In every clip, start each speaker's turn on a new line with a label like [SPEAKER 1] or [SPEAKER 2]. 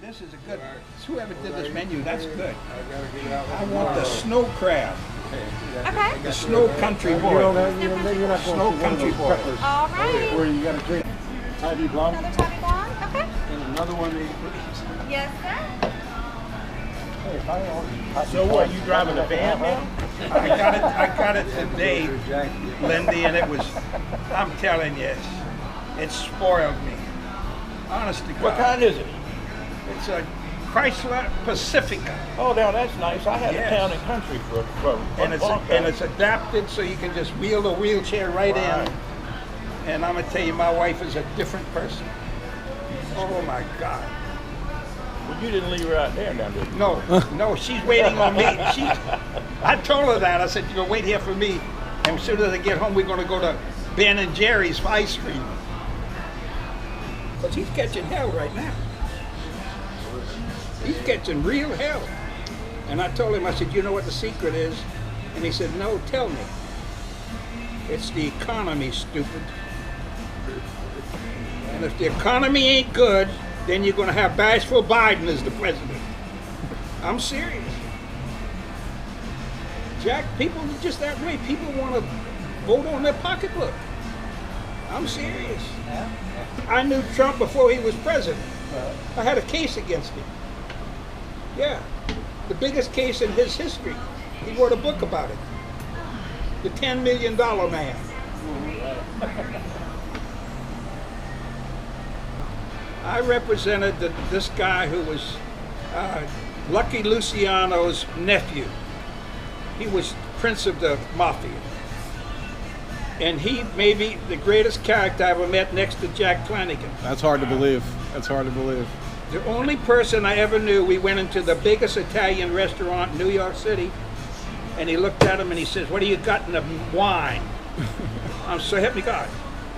[SPEAKER 1] This is a good, whoever did this menu, that's good. I want the snow crab.
[SPEAKER 2] Okay.
[SPEAKER 1] The snow country boy. Snow country boy.
[SPEAKER 2] All right.
[SPEAKER 3] Where you got a drink. Ivy Blonde.
[SPEAKER 2] Another tabby blonde. Okay.
[SPEAKER 3] And another one.
[SPEAKER 2] Yes, sir.
[SPEAKER 4] So what, you driving a van now?
[SPEAKER 1] I got it today, Lyndy, and it was, I'm telling you, it spoiled me. Honest to God.
[SPEAKER 4] What kind is it?
[SPEAKER 1] It's a Chrysler Pacifica.
[SPEAKER 4] Oh, now that's nice. I had
[SPEAKER 1] Yes.
[SPEAKER 4] a Town and Country for
[SPEAKER 1] And it's adapted so you can just wheel the wheelchair right in. And I'm gonna tell you, my wife is a different person. Oh my God.
[SPEAKER 4] Well, you didn't leave her out there now, did you?
[SPEAKER 1] No, she's waiting on me. I told her that. I said, you're gonna wait here for me. And as soon as I get home, we're gonna go to Ben and Jerry's for ice cream. Because he's catching hell right now. He's catching real hell. And I told him, I said, you know what the secret is? And he said, no, tell me. It's the economy, stupid. And if the economy ain't good, then you're going to have bashful Biden as the president. I'm serious. Jack, people are just that way. People want to vote on their pocketbook. I'm serious. I knew Trump before he was president. I had a case against him. Yeah, the biggest case in his history. He wrote a book about it. The $10 million man. I represented this guy who was Lucky Luciano's nephew. He was prince of the mafia. And he may be the greatest character I ever met next to Jack Flanagan.
[SPEAKER 5] That's hard to believe. That's hard to believe.
[SPEAKER 1] The only person I ever knew, we went into the biggest Italian restaurant in New York City, and he looked at him and he says, what do you got in the wine? So help me God.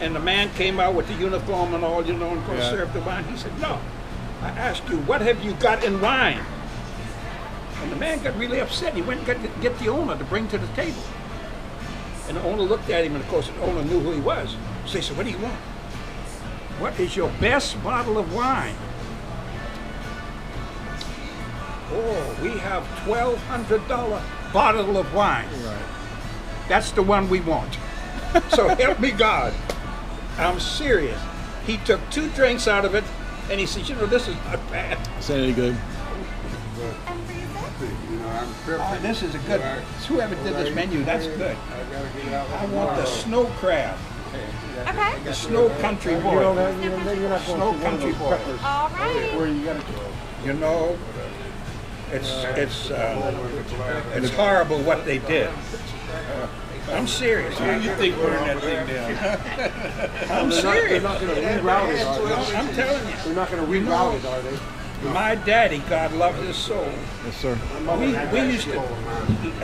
[SPEAKER 1] And the man came out with the uniform and all, and going to serve the wine. He said, no. I asked you, what have you got in wine? And the man got really upset. He went and got to get the owner to bring to the table. And the owner looked at him, and of course the owner knew who he was. So he said, what do you want? What is your best bottle of wine? Oh, we have $1,200 bottle of wine.
[SPEAKER 5] Right.
[SPEAKER 1] That's the one we want. So help me God. I'm serious. He took 2 drinks out of it, and he said, you know, this is not bad.
[SPEAKER 5] Is that any good?
[SPEAKER 1] This is a good, whoever did this menu, that's good. I want the snow crab.
[SPEAKER 2] Okay.
[SPEAKER 1] The snow country boy. Snow country boy.
[SPEAKER 2] All right.
[SPEAKER 3] Where you got a
[SPEAKER 1] You know, it's horrible what they did. I'm serious.
[SPEAKER 4] You think putting that thing down?
[SPEAKER 1] I'm serious.
[SPEAKER 3] They're not going to reroute it, are they?
[SPEAKER 1] I'm telling you.
[SPEAKER 3] They're not going to reroute it, are they?
[SPEAKER 1] My daddy, God love his soul.
[SPEAKER 5] Yes, sir.
[SPEAKER 1] We used to,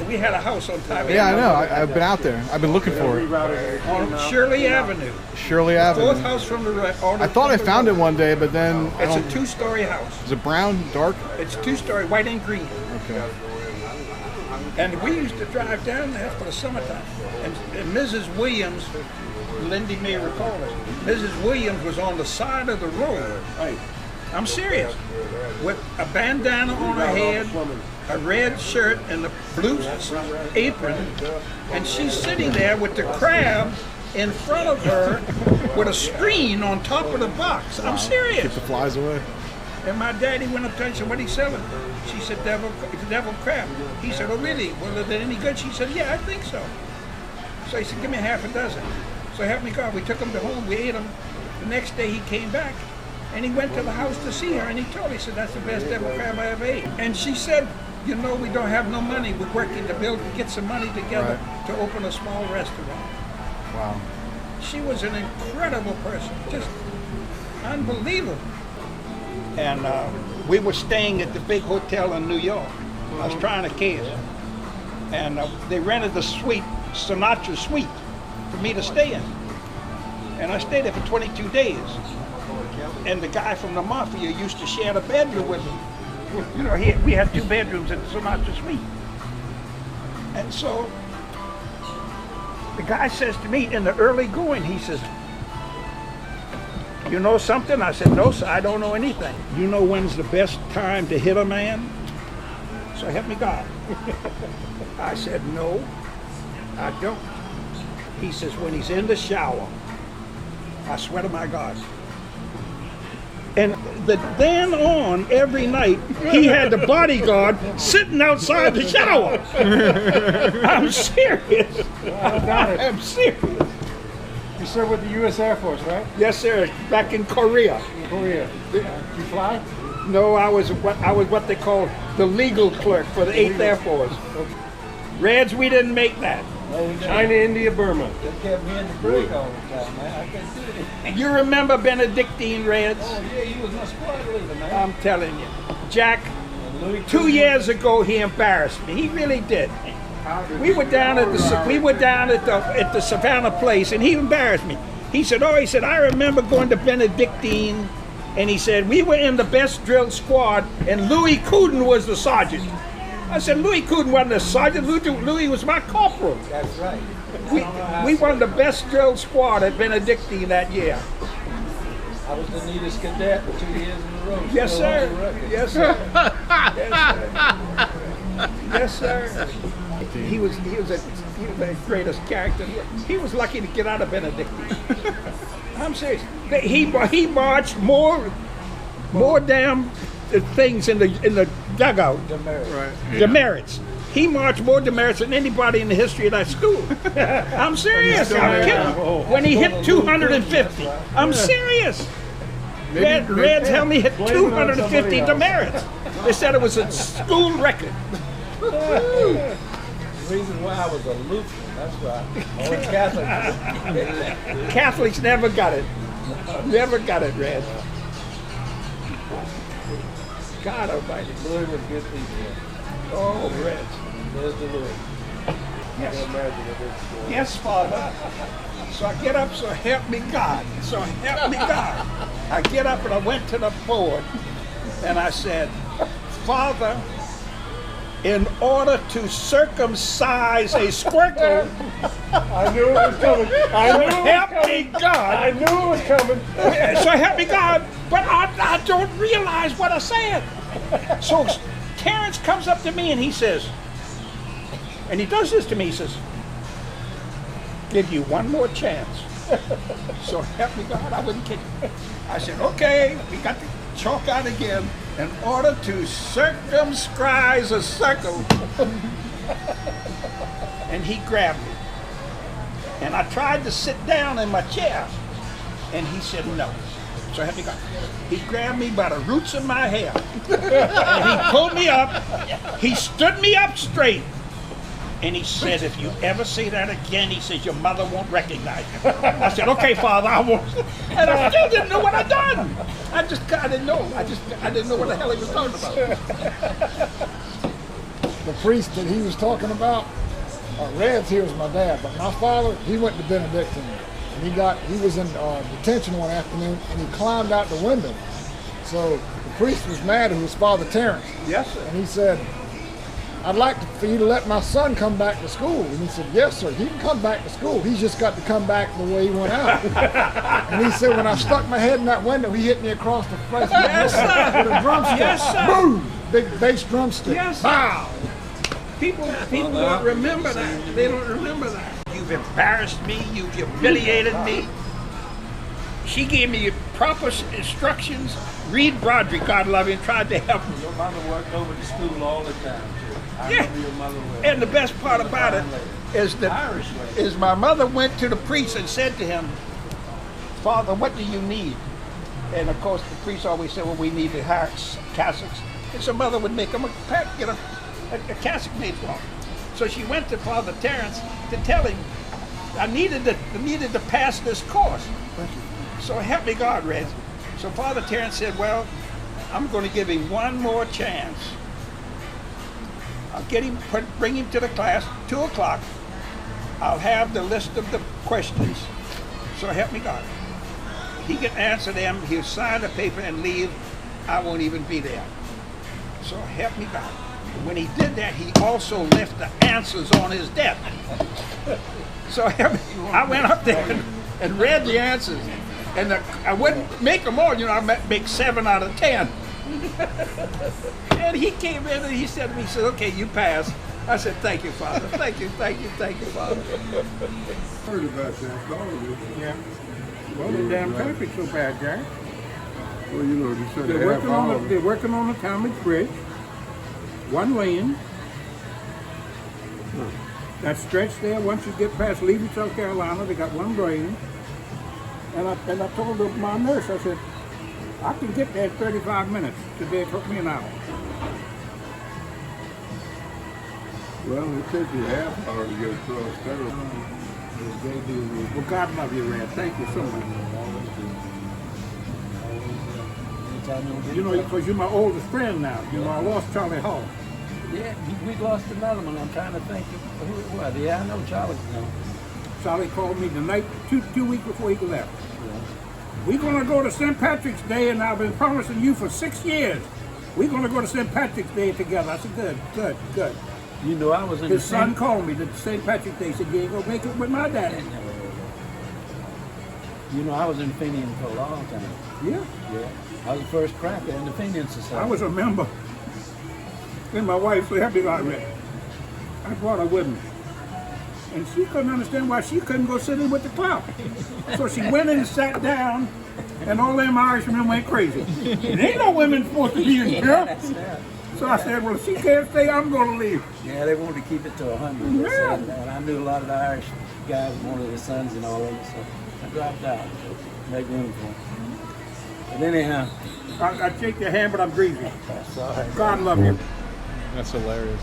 [SPEAKER 1] we had a house on top of
[SPEAKER 5] Yeah, I know. I've been out there. I've been looking for it.
[SPEAKER 1] on Shirley Avenue.
[SPEAKER 5] Shirley
[SPEAKER 1] Fourth
[SPEAKER 5] Avenue.
[SPEAKER 1] house from the right.
[SPEAKER 5] I thought I found it one day, but then I
[SPEAKER 1] It's
[SPEAKER 5] don't.
[SPEAKER 1] a 2-story house.
[SPEAKER 5] Is it brown, dark?
[SPEAKER 1] It's 2-story, white and green.
[SPEAKER 5] Okay.
[SPEAKER 1] And we used to drive down there for the summertime. And Mrs. Williams, Lyndy may recall it, Mrs. Williams was on the side of the road. I'm serious. With a bandana on her head, a red shirt, and a blue apron. And she's sitting there with the crab in front of her with a screen on top of the box. I'm serious.
[SPEAKER 5] Keep the flies away.
[SPEAKER 1] And my daddy went up to her and said, what are you selling? She said, devil crab. He said, oh really? Well, are they any good? She said, yeah, I think so. So he said, give me half a dozen. So help me God, we took them to home, we ate them. The next day he came back and he went to the house to see her and he told her, he said, that's the best devil crab I ever ate. And she said, you know, we don't have no money. We're working to get some money together to open a small restaurant.
[SPEAKER 5] Wow.
[SPEAKER 1] She was an incredible person, just unbelievable. And we were staying at the big hotel in New York. I was trying a case. And they rented the suite, Sinatra suite, for me to stay in. And I stayed there for 22 days. And the guy from the mafia used to share the bedroom with me. You know, we had 2 bedrooms in the Sinatra suite. And so the guy says to me in the early going, he says, You know something? I said, no, sir, I don't know anything. You know when's the best time to hit a man? So help me God. I said, no, I don't. He says, when he's in the shower. I swear to my God. And then on, every night, he had the bodyguard sitting outside the shower. I'm serious. I'm serious.
[SPEAKER 3] You served with the U.S. Air Force, right?
[SPEAKER 1] Yes, sir. Back in Korea.
[SPEAKER 3] In Korea. Did you fly?
[SPEAKER 1] No, I was what they call the legal clerk for the 8th Air Force. Reds, we didn't make that.
[SPEAKER 3] China, India, Burma.
[SPEAKER 6] They kept me in the break all the time, man. I couldn't do anything.
[SPEAKER 1] You remember Benedictine Reds?
[SPEAKER 6] Oh, yeah, he was my squad leader, man.
[SPEAKER 1] I'm telling you. Jack,
[SPEAKER 6] And Louis
[SPEAKER 1] 2 years ago he embarrassed me. He really did. We were down at the Savannah place, and he embarrassed me. He said, I remember going to Benedictine, and he said, we were in the best drilled squad, and Louis Cooden was the sergeant. I said, Louis Cooden wasn't a sergeant. Louis was my corporal.
[SPEAKER 6] That's right.
[SPEAKER 1] We won the best drilled squad at Benedictine that year.
[SPEAKER 6] I was the neatest cadet for 2 years in a row.
[SPEAKER 1] Yes,
[SPEAKER 6] Still
[SPEAKER 1] sir.
[SPEAKER 6] on the record.
[SPEAKER 1] Yes, sir. Yes, sir. Yes, sir. He was the greatest character. He was lucky to get out of Benedictine. I'm serious. He marched more damn things in the dugout. Demerits. He marched more demerits than anybody in the history of that school. I'm serious. I'm kidding. When he hit 250, I'm serious. Reds Helmey hit 250 demerits. They said it was a school record.
[SPEAKER 6] The reason why I was a Lutheran, that's why. Only Catholics.
[SPEAKER 1] Catholics never got it. Never got it, Red. God almighty.
[SPEAKER 6] Louis was good people.
[SPEAKER 1] Oh, Reds.
[SPEAKER 6] There's the Louis.
[SPEAKER 1] Yes.
[SPEAKER 6] Can't imagine a big school.
[SPEAKER 1] Yes, Father. So I get up, so help me God. So help me God. I get up and I went to the board and I said, Father, in order to circumcise a squircle,
[SPEAKER 3] I knew it was coming.
[SPEAKER 1] help me God.
[SPEAKER 3] I knew it was coming.
[SPEAKER 1] So help me God, but I don't realize what I said. So Terrence comes up to me and he says, and he does this to me, he says, give you one more chance. So help me God, I wouldn't kick him. I said, okay, we got to chalk out again. In order to circumscribe a circle. And he grabbed me. And I tried to sit down in my chair. And he said no. So help me God. He grabbed me by the roots of my hair. And he pulled me up. He stood me up straight. And he said, if you ever say that again, he says, your mother won't recognize you. I said, okay, Father, I won't. And I still didn't know what I'd done. I didn't know. I didn't know what the hell he was talking about.
[SPEAKER 7] The priest that he was talking about, Reds here was my dad, but my father, he went to Benedictine. And he was in detention one afternoon, and he climbed out the window. So the priest was mad at his father, Terrence.
[SPEAKER 1] Yes, sir.
[SPEAKER 7] And he said, I'd like for you to let my son come back to school. And he said, yes, sir, he can come back to school. He's just got to come back the way he went out. And he said, when I stuck my head in that window, he hit me across the face
[SPEAKER 1] Yes, sir.
[SPEAKER 7] with a drumstick.
[SPEAKER 1] Yes, sir.
[SPEAKER 7] Boom! Big bass drumstick.
[SPEAKER 1] Yes, sir.
[SPEAKER 7] Wow!
[SPEAKER 1] People don't remember that. They don't remember that. You've embarrassed me. You've humiliated me. She gave me proper instructions. Reed Broderick, God love him, tried to help me.
[SPEAKER 6] Your mother worked over the school all the time, too. I
[SPEAKER 1] Yeah.
[SPEAKER 6] remember your mother well.
[SPEAKER 1] And the best part about it is that
[SPEAKER 6] Irish lady.
[SPEAKER 1] is my mother went to the priest and said to him, Father, what do you need? And of course the priest always said, well, we need to hire cassocks. And so mother would make him a cassock made for him. So she went to Father Terrence to tell him, I needed to pass this course. So help me God, Reds. So Father Terrence said, well, I'm going to give him one more chance. I'll get him, bring him to the class, 2 o'clock. I'll have the list of the questions. So help me God. He can answer them, he'll sign the paper and leave. I won't even be there. So help me God. When he did that, he also left the answers on his desk. So help me. I went up there and read the answers. And I wouldn't make them all, you know, I make 7 out of 10. And he came in and he said to me, he said, okay, you pass. I said, thank you, Father. Thank you, thank you, thank you, Father.
[SPEAKER 3] Heard about that. All of it.
[SPEAKER 1] Yeah. Well, the damn traffic's so bad, Jack.
[SPEAKER 3] Well, you know, you said
[SPEAKER 1] They're
[SPEAKER 3] a half
[SPEAKER 1] working
[SPEAKER 3] hour.
[SPEAKER 1] on they're working on the Talmadge Bridge. 1 lane. That stretch there, once you get past leaving South Carolina, they got 1 lane. And I told my nurse, I said, I can get there in 35 minutes. Today it took me an hour.
[SPEAKER 3] Well, it takes you a half hour to get across town.
[SPEAKER 1] Well, God love you, Red. Thank you so much. You know, because you're my oldest friend now. You know, I lost Charlie Hall.
[SPEAKER 6] Yeah, we lost another one. I'm trying to think of who it was. Yeah, I know Charlie. No.
[SPEAKER 1] Charlie called me the night, two weeks before he left. We're going to go to St. Patrick's Day, and I've been promising you for 6 years. We're going to go to St. Patrick's Day together. I said, good, good, good.
[SPEAKER 6] You know, I was in
[SPEAKER 1] His son called me the St. Patrick's Day. He said, you ain't going to make it with my daddy.
[SPEAKER 6] You know, I was in Fenian for a long time.
[SPEAKER 1] Yeah.
[SPEAKER 6] Yeah. I was the first cracker in the Fenian Society.
[SPEAKER 1] I was a member. And my wife, so happy about it. I brought her with me. And she couldn't understand why she couldn't go sit in with the clown. So she went in and sat down, and all them Irishmen went crazy. And ain't no women supposed to be in here. So I said, well, if she can't stay, I'm going to leave.
[SPEAKER 6] Yeah, they wanted to keep it to 100.
[SPEAKER 1] Yeah.
[SPEAKER 6] And I knew a lot of the Irish guys, one of the sons and all of it, so I dropped out. Make room for them. But anyhow,
[SPEAKER 1] I shake your hand, but I'm greasy.
[SPEAKER 6] sorry.
[SPEAKER 1] God love you.
[SPEAKER 5] That's hilarious.